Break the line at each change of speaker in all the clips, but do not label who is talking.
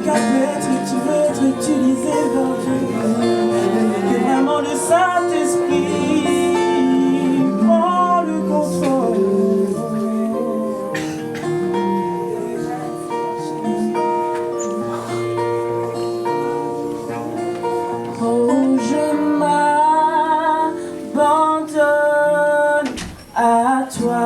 peut être et tu veux être utilisé par Dieu. Que vraiment le Saint-Esprit prend le contrôle. Oh, je m'abandonne à toi.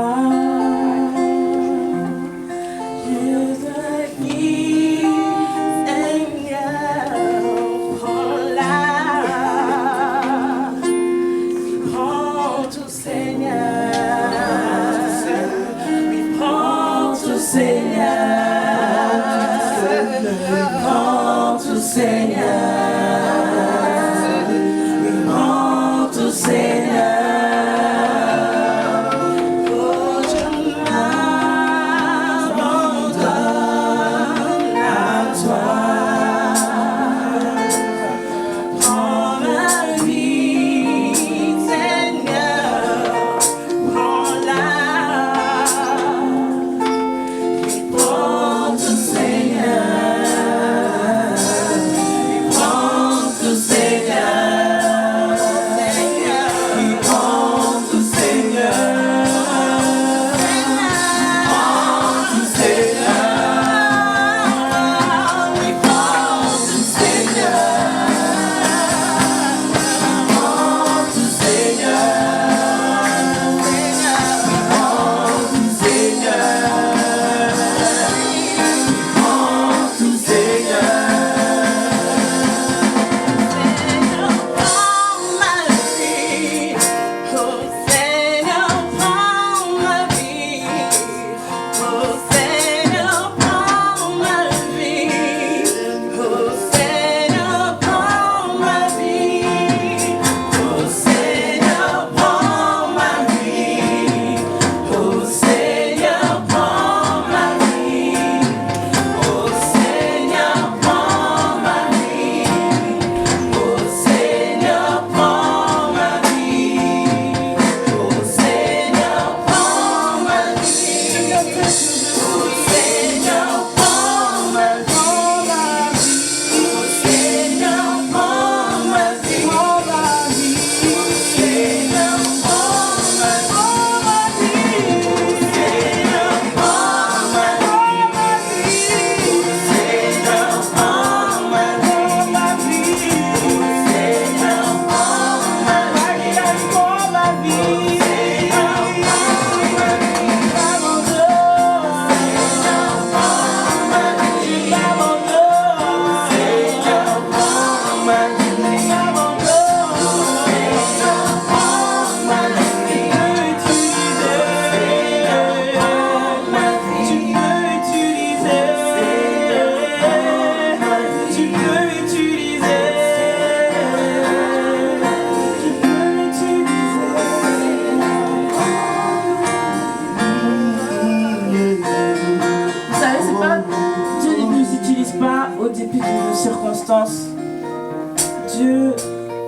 Dieu,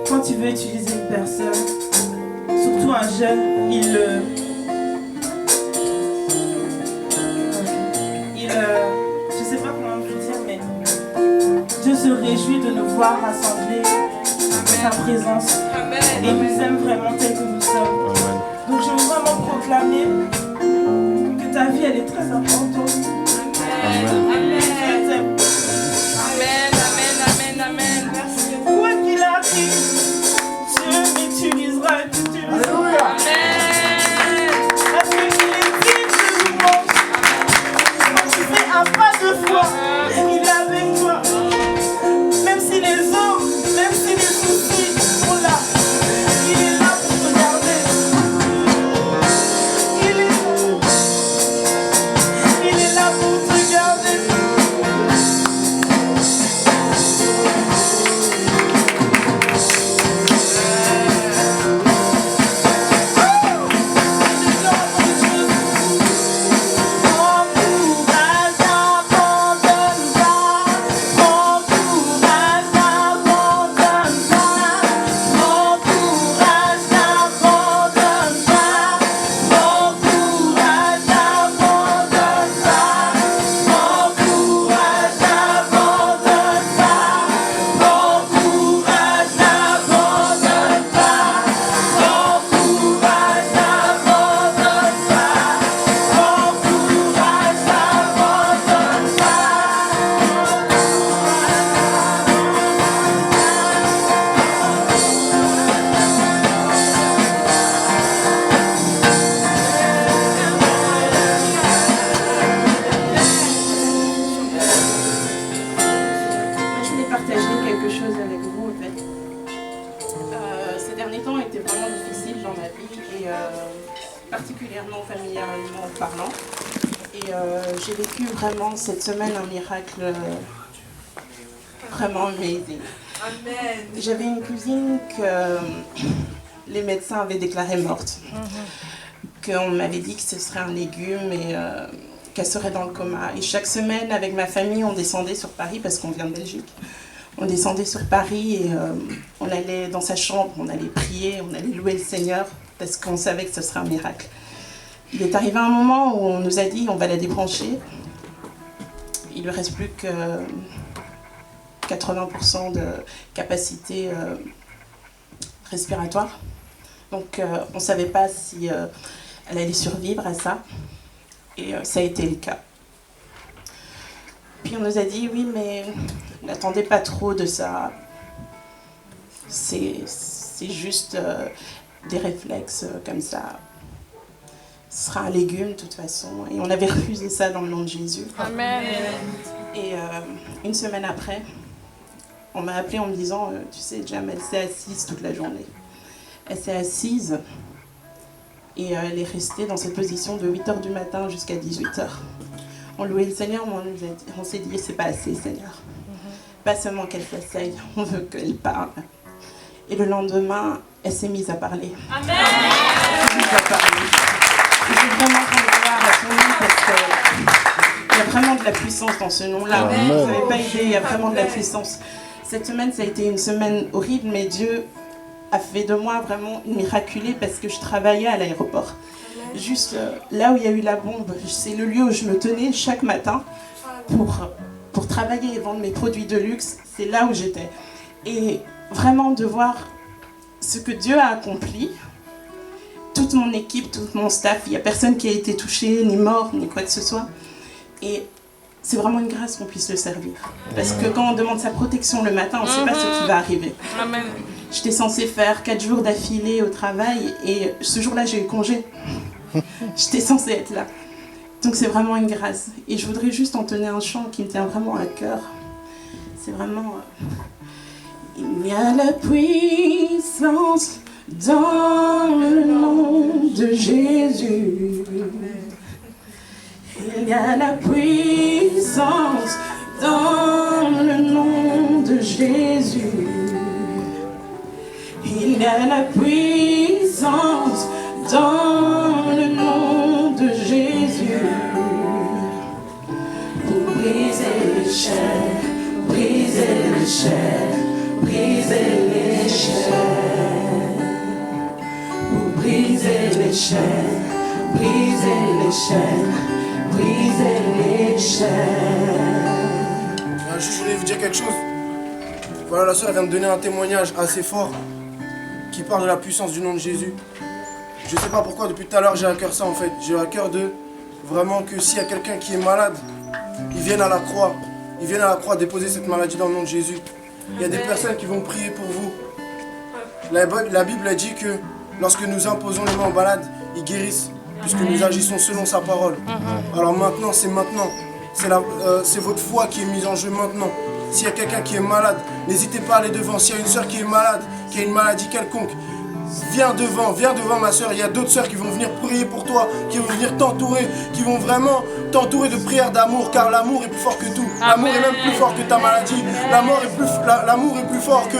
quand il veut utiliser une personne, surtout un jeune, je sais pas comment vous dire, mais Dieu se réjouit de nous voir rassemblés en sa présence.
Amen.
Et il nous aime vraiment tel que nous sommes.
Amen.
Donc je veux vraiment proclamer que ta vie elle est très importante.
Amen. Amen.
Je t'aime.
Amen. Amen. Amen. Merci.
Quoi qu'il arrive, Dieu m'utilisera et t'utilisera.
Alléluia.
Amen.
Parce qu'il est digne de louange. Quand tu fais un pas de foi, il est avec toi. Même si les hommes, même si les soucis sont là, il est là pour te garder. Il est là pour te garder. quelque chose avec vous en fait. Ces derniers temps étaient vraiment difficiles dans ma vie et particulièrement familialement parlant. Et j'ai vécu vraiment cette semaine un miracle vraiment amazing.
Amen.
J'avais une cousine que les médecins avaient déclarée morte. Qu'on m'avait dit que ce serait un légume et qu'elle serait dans le coma. Et chaque semaine, avec ma famille, on descendait sur Paris parce qu'on vient de Belgique. On descendait sur Paris et on allait dans sa chambre, on allait prier, on allait louer le Seigneur parce qu'on savait que ce serait un miracle. Il est arrivé un moment où on nous a dit on va la débrancher. Il ne lui reste plus que 80% de capacité respiratoire. Donc on ne savait pas si elle allait survivre à ça. Et ça a été le cas. Puis on nous a dit oui mais n'attendez pas trop de ça. C'est juste des réflexes comme ça. Ce sera un légume de toute façon. Et on avait refusé ça dans le nom de Jésus.
Amen.
Et une semaine après, on m'a appelé en me disant tu sais Jam, elle s'est assise toute la journée. Elle s'est assise et elle est restée dans cette position de 8h du matin jusqu'à 18h. On louait le Seigneur, mais on s'est dit c'est pas assez Seigneur. Pas seulement qu'elle s'asseye, on veut qu'elle parle. Et le lendemain, elle s'est mise à parler.
Amen.
Elle s'est mise à parler. Et j'ai vraiment rendre gloire à son nom parce qu'il y a vraiment de la puissance dans ce nom-là. Vous n'avez pas idée, il y a vraiment de la puissance. Cette semaine, ça a été une semaine horrible, mais Dieu a fait de moi vraiment une miraculée parce que je travaillais à l'aéroport. Juste là où il y a eu la bombe, c'est le lieu où je me tenais chaque matin pour travailler et vendre mes produits de luxe. C'est là où j'étais. Et vraiment de voir ce que Dieu a accompli, toute mon équipe, tout mon staff, il n'y a personne qui a été touché, ni mort, ni quoi que ce soit. Et c'est vraiment une grâce qu'on puisse le servir. Parce que quand on demande sa protection le matin, on ne sait pas ce qui va arriver.
Amen.
J'étais censée faire 4 jours d'affilée au travail et ce jour-là, j'ai eu congé. J'étais censée être là. Donc c'est vraiment une grâce. Et je voudrais juste entonner un chant qui me tient vraiment à cœur. C'est vraiment... Il y a la puissance dans le nom de Jésus. Il y a la puissance dans le nom de Jésus. Il y a la puissance dans le nom de Jésus. Pour briser les chaînes, briser les chaînes, briser les chaînes. Pour briser les chaînes, briser les chaînes, briser les chaînes.
Je voulais vous dire quelque chose. Voilà, la soeur vient de donner un témoignage assez fort qui parle de la puissance du nom de Jésus. Je ne sais pas pourquoi depuis tout à l'heure j'ai à cœur ça en fait. J'ai à cœur de vraiment que s'il y a quelqu'un qui est malade, il vienne à la croix. Il vienne à la croix déposer cette maladie dans le nom de Jésus. Il y a des personnes qui vont prier pour vous. La Bible a dit que lorsque nous imposons les mains aux malades, ils guérissent, puisque nous agissons selon sa parole. Alors maintenant, c'est maintenant. C'est votre foi qui est mise en jeu maintenant. S'il y a quelqu'un qui est malade, n'hésitez pas à aller devant. S'il y a une soeur qui est malade, qui a une maladie quelconque, viens devant ma soeur. Il y a d'autres soeurs qui vont venir prier pour toi, qui vont venir t'entourer, qui vont vraiment t'entourer de prières d'amour, car l'amour est plus fort que tout. L'amour est même plus fort que ta maladie. L'amour est plus fort que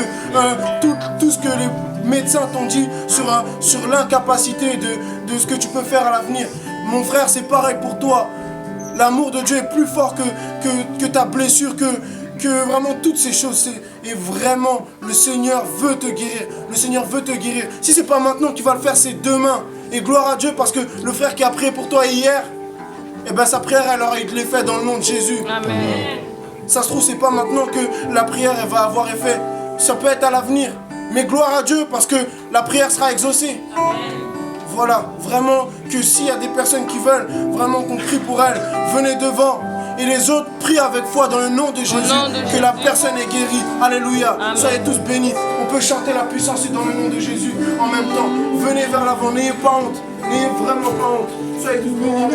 tout ce que les médecins t'ont dit sur l'incapacité de ce que tu peux faire à l'avenir. Mon frère, c'est pareil pour toi. L'amour de Dieu est plus fort que ta blessure, que vraiment toutes ces choses. Et vraiment, le Seigneur veut te guérir. Le Seigneur veut te guérir. Si c'est pas maintenant qu'il va le faire, c'est demain. Et gloire à Dieu, parce que le frère qui a prié pour toi hier, eh ben sa prière, elle aura eu de l'effet dans le nom de Jésus.
Amen.
Ça se trouve, c'est pas maintenant que la prière elle va avoir effet. Ça peut être à l'avenir. Mais gloire à Dieu, parce que la prière sera exaucée.
Amen.
Voilà, vraiment, que s'il y a des personnes qui veulent vraiment qu'on prie pour elles, venez devant. Et les autres prient avec foi dans le nom de Jésus, que la personne est guérie. Alléluia. Amen. Soyez tous bénis. On peut chanter la puissance dans le nom de Jésus en même temps. Venez vers l'avant, n'ayez pas honte. N'ayez vraiment pas honte. Soyez tous bénis.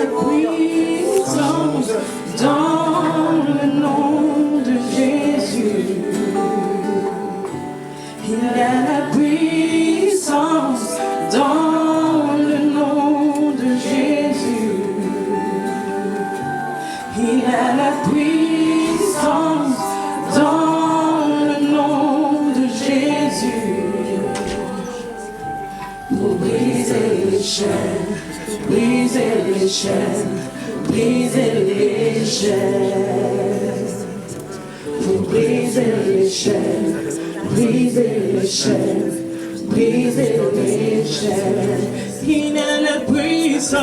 Dans le nom de Jésus. chaînes, briser les chaînes. Pour briser les chaînes, briser les chaînes, briser les chaînes. Il a la puissance.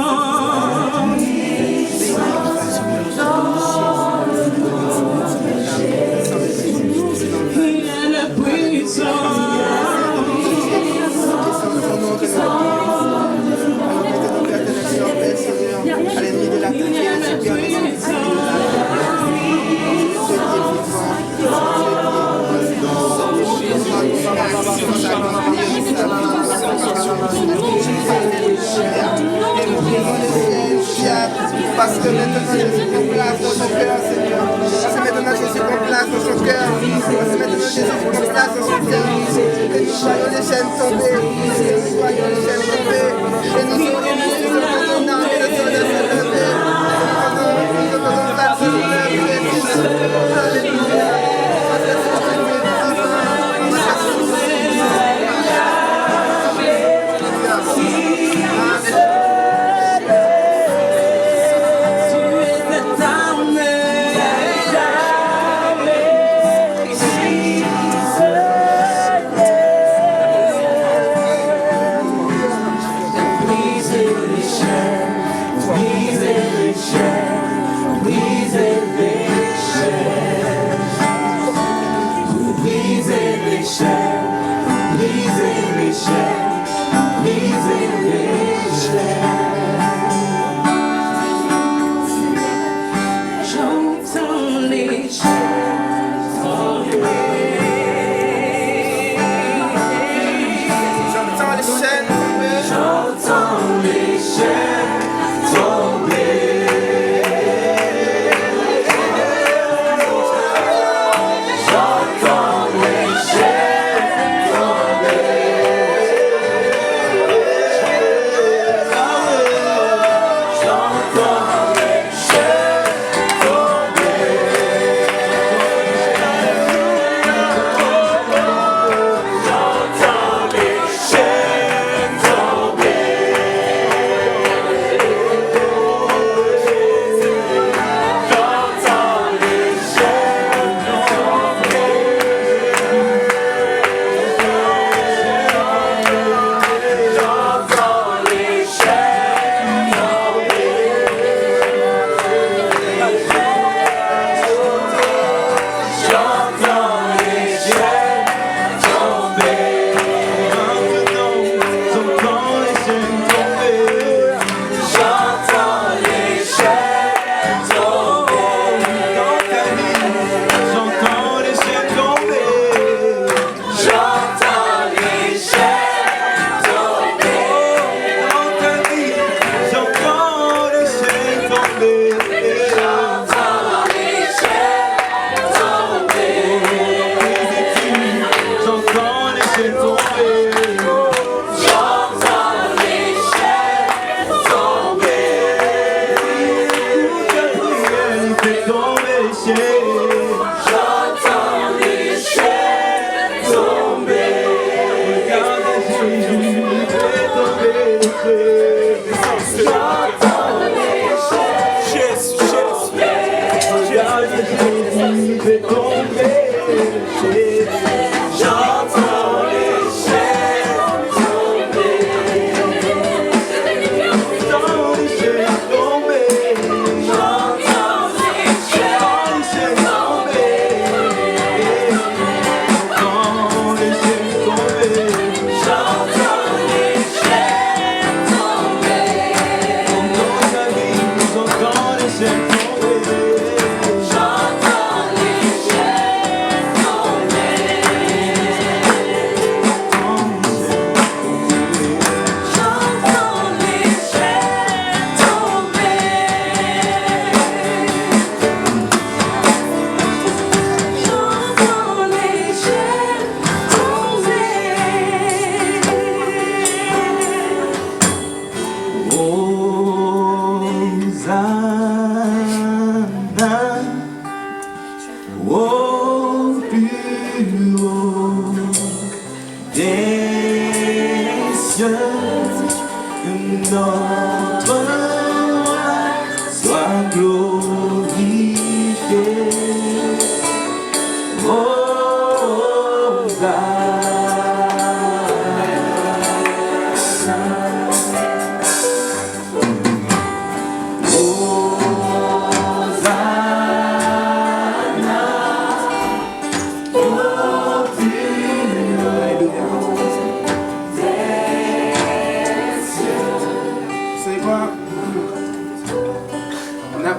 Il a la puissance.
Parce que maintenant Jésus prend place dans son cœur, Seigneur. Parce que maintenant Jésus prend place dans son cœur. Parce que maintenant Jésus prend place dans son cœur. Que nous voyons les chaînes tomber. Que nous voyons les chaînes tomber. Que nous soyons les âmes et le sang de se lever. Nous entendons la prière. Alléluia. Parce que c'est le Dieu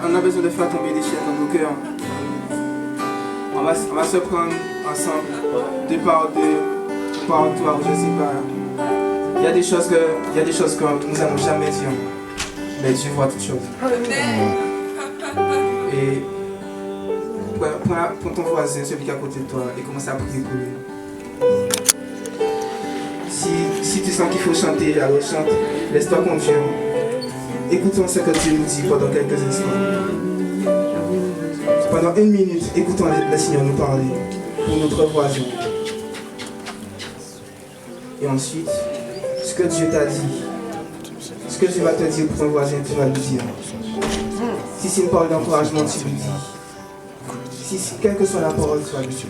On a besoin de faire tomber des chaînes dans nos cœurs. On va se prendre ensemble, deux par toi, ou je sais pas. Il y a des choses que nous n'allons jamais dire, mais Dieu voit toutes choses. Et prends ton voisin, celui qui est à côté de toi, et commence à prier pour lui. Si tu sens qu'il faut chanter, alors chante, laisse-toi conduire. Écoutons ce que Dieu nous dit pendant quelques instants. Pendant 1 minute, écoutons le Seigneur nous parler pour notre voisin. Et ensuite, ce que Dieu t'a dit, ce que Dieu va te dire pour ton voisin, tu vas lui dire. Si c'est une parole d'encouragement, tu lui dis. Si quelle que soit la parole, tu vas lui dire.